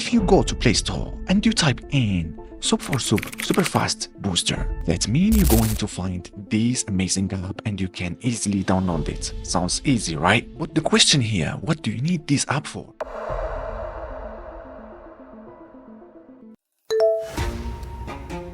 if you go to Play Store and you type in Sub4Sub Super Fast Booster, that means you're going to find this amazing app and you can easily download it. Sounds easy, right? But the question here, what do you need this app for?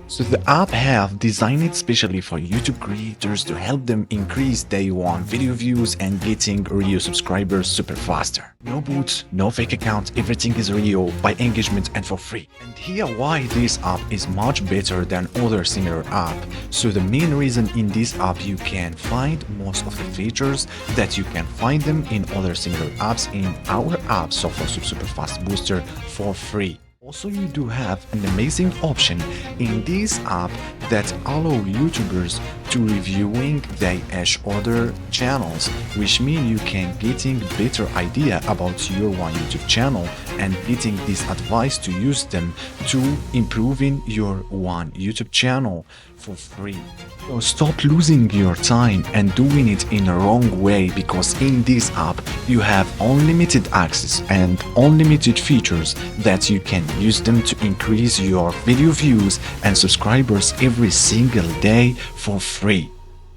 So the app have designed it specially for YouTube creators to help them increase their video views and getting real subscribers super faster. No bots, no fake accounts, everything is real, by engagement and for free. And here why this app is much better than other similar app. So the main reason in this app you can find most of the features that you can find them in other similar apps in our app Sub4Sub Super Fast Booster for free. Also, you do have an amazing option in this app that allow YouTubers to reviewing their other channels, which means you can getting better idea about your one YouTube channel and getting this advice to use them to improving your one YouTube channel for free. So stop losing your time and doing it in a wrong way, because in this app you have unlimited access and unlimited features that you can use them to increase your video views and subscribers every single day for free.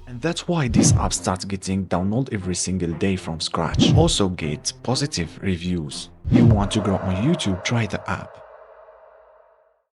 And that's why this app starts getting downloaded every single day from scratch. Also get positive reviews. You want to grow on YouTube? Try the app.